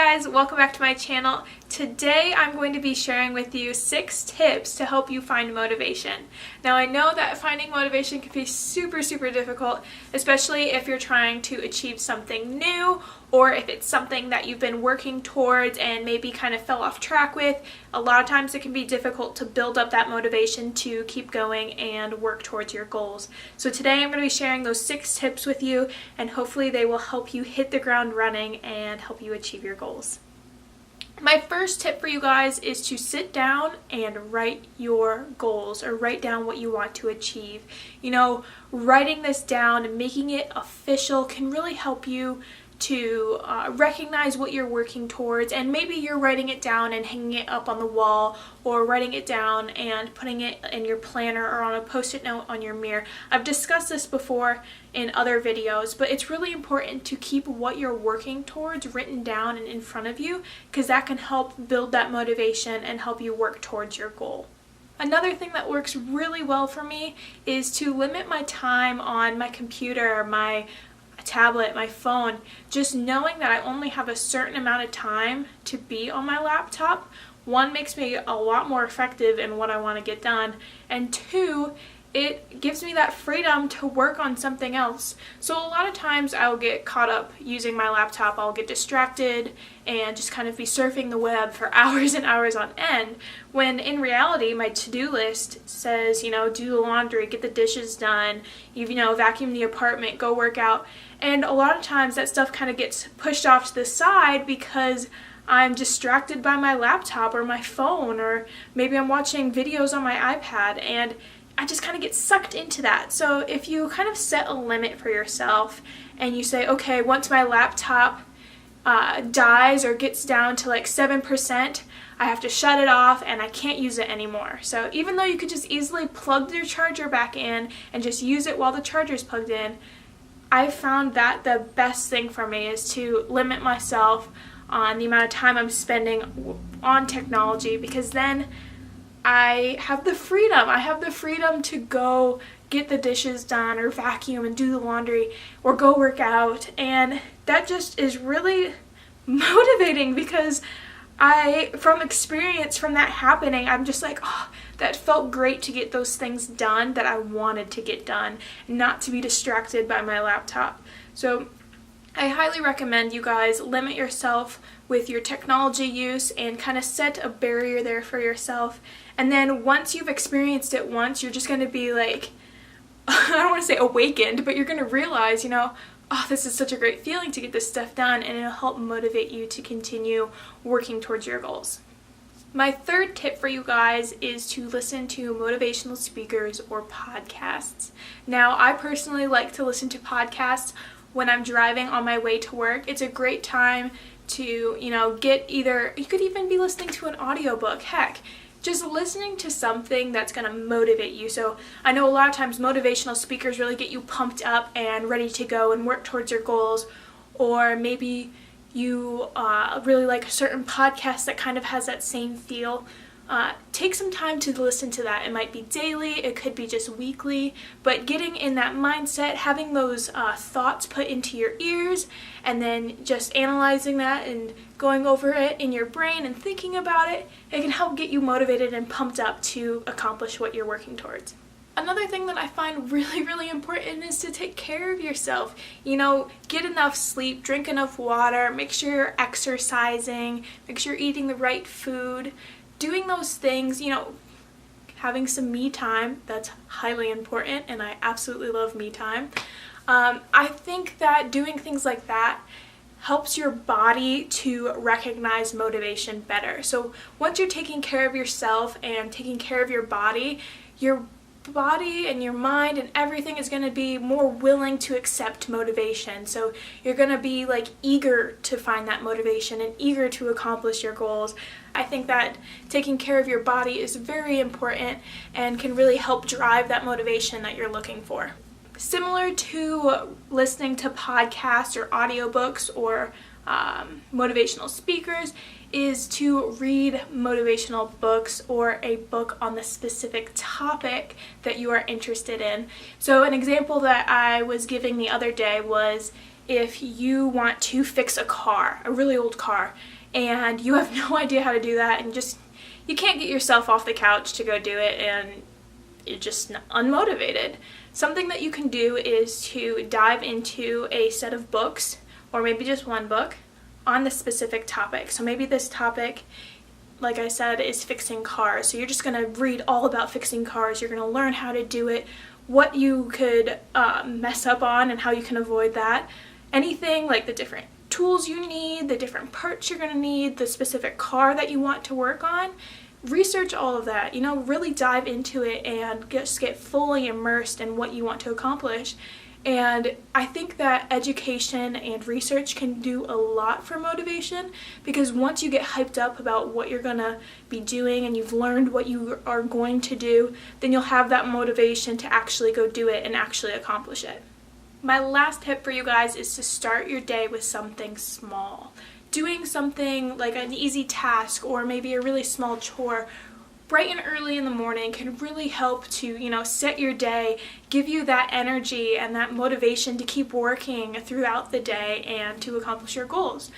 guys, welcome back to my channel. Today I'm going to be sharing with you 6 tips to help you find motivation. Now I know that finding motivation can be super difficult, especially if you're trying to achieve something new or if it's something that you've been working towards and maybe kind of fell off track with. A lot of times it can be difficult to build up that motivation to keep going and work towards your goals. So today I'm going to be sharing those 6 tips with you, and hopefully they will help you hit the ground running and help you achieve your goals. My first tip for you guys is to sit down and write your goals, or write down what you want to achieve. You know, writing this down and making it official can really help you to recognize what you're working towards, and maybe you're writing it down and hanging it up on the wall, or writing it down and putting it in your planner or on a post-it note on your mirror. I've discussed this before in other videos, but it's really important to keep what you're working towards written down and in front of you, because that can help build that motivation and help you work towards your goal. Another thing that works really well for me is to limit my time on my computer, my tablet, my phone. Just knowing that I only have a certain amount of time to be on my laptop, 1, makes me a lot more effective in what I want to get done, and 2, it gives me that freedom to work on something else. So a lot of times I'll get caught up using my laptop, I'll get distracted and just kind of be surfing the web for hours and hours on end, when in reality my to-do list says, you know, do the laundry, get the dishes done, vacuum the apartment, go work out. And a lot of times that stuff kind of gets pushed off to the side because I'm distracted by my laptop or my phone, or maybe I'm watching videos on my iPad, and I just kind of get sucked into that. So if you kind of set a limit for yourself and you say, okay, once my laptop dies or gets down to like 7%, I have to shut it off and I can't use it anymore. So even though you could just easily plug your charger back in and just use it while the charger's plugged in, I found that the best thing for me is to limit myself on the amount of time I'm spending on technology, because then I have the freedom. I have the freedom to go get the dishes done or vacuum and do the laundry or go work out, and that just is really motivating, because from experience from that happening, I'm just like, oh, that felt great to get those things done that I wanted to get done, not to be distracted by my laptop. So I highly recommend you guys limit yourself with your technology use and kind of set a barrier there for yourself. And then once you've experienced it once, you're just going to be like, I don't want to say awakened, but you're going to realize, oh, this is such a great feeling to get this stuff done, and it'll help motivate you to continue working towards your goals. My third tip for you guys is to listen to motivational speakers or podcasts. Now, I personally like to listen to podcasts when I'm driving on my way to work. It's a great time to, get you could even be listening to an audiobook. Heck, just listening to something that's going to motivate you. So I know a lot of times motivational speakers really get you pumped up and ready to go and work towards your goals, or maybe you really like a certain podcast that kind of has that same feel. Take some time to listen to that. It might be daily, it could be just weekly, but getting in that mindset, having those thoughts put into your ears, and then just analyzing that and going over it in your brain and thinking about it, it can help get you motivated and pumped up to accomplish what you're working towards. Another thing that I find really important is to take care of yourself. Get enough sleep, drink enough water, make sure you're exercising, make sure you're eating the right food. Doing those things, having some me time, that's highly important, and I absolutely love me time. I think that doing things like that helps your body to recognize motivation better. So once you're taking care of yourself and taking care of your body and your mind and everything is going to be more willing to accept motivation. So you're going to be eager to find that motivation and eager to accomplish your goals. I think that taking care of your body is very important and can really help drive that motivation that you're looking for. Similar to listening to podcasts or audiobooks or motivational speakers is to read motivational books or a book on the specific topic that you are interested in. So an example that I was giving the other day was if you want to fix a car, a really old car, and you have no idea how to do that, and you can't get yourself off the couch to go do it, and you're just unmotivated. Something that you can do is to dive into a set of books, or maybe just one book, on the specific topic. So maybe this topic, like I said, is fixing cars. So you're just going to read all about fixing cars. You're going to learn how to do it, what you could mess up on and how you can avoid that. Anything like the different tools you need, the different parts you're going to need, the specific car that you want to work on. Research all of that, really dive into it and just get fully immersed in what you want to accomplish. And I think that education and research can do a lot for motivation, because once you get hyped up about what you're going to be doing and you've learned what you are going to do, then you'll have that motivation to actually go do it and actually accomplish it. My last tip for you guys is to start your day with something small. Doing something like an easy task or maybe a really small chore bright and early in the morning can really help to, set your day, give you that energy and that motivation to keep working throughout the day and to accomplish your goals.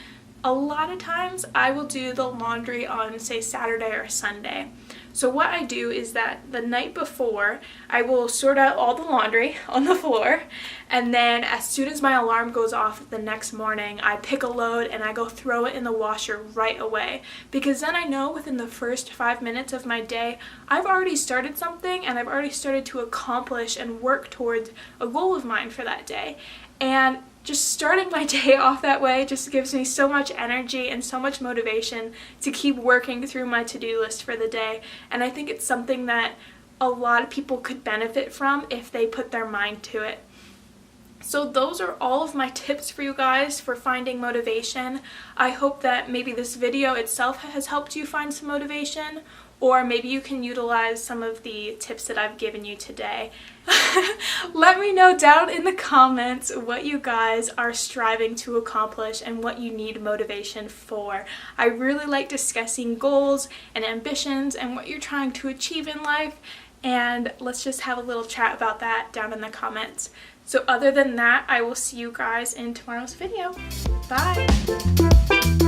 A lot of times I will do the laundry on, say, Saturday or Sunday. So what I do is that the night before, I will sort out all the laundry on the floor, and then as soon as my alarm goes off the next morning, I pick a load and I go throw it in the washer right away, because then I know within the first 5 minutes of my day, I've already started something and I've already started to accomplish and work towards a goal of mine for that day. And just starting my day off that way just gives me so much energy and so much motivation to keep working through my to-do list for the day. And I think it's something that a lot of people could benefit from if they put their mind to it. So those are all of my tips for you guys for finding motivation. I hope that maybe this video itself has helped you find some motivation, or maybe you can utilize some of the tips that I've given you today. Let me know down in the comments what you guys are striving to accomplish and what you need motivation for. I really like discussing goals and ambitions and what you're trying to achieve in life, and let's just have a little chat about that down in the comments. So other than that, I will see you guys in tomorrow's video. Bye!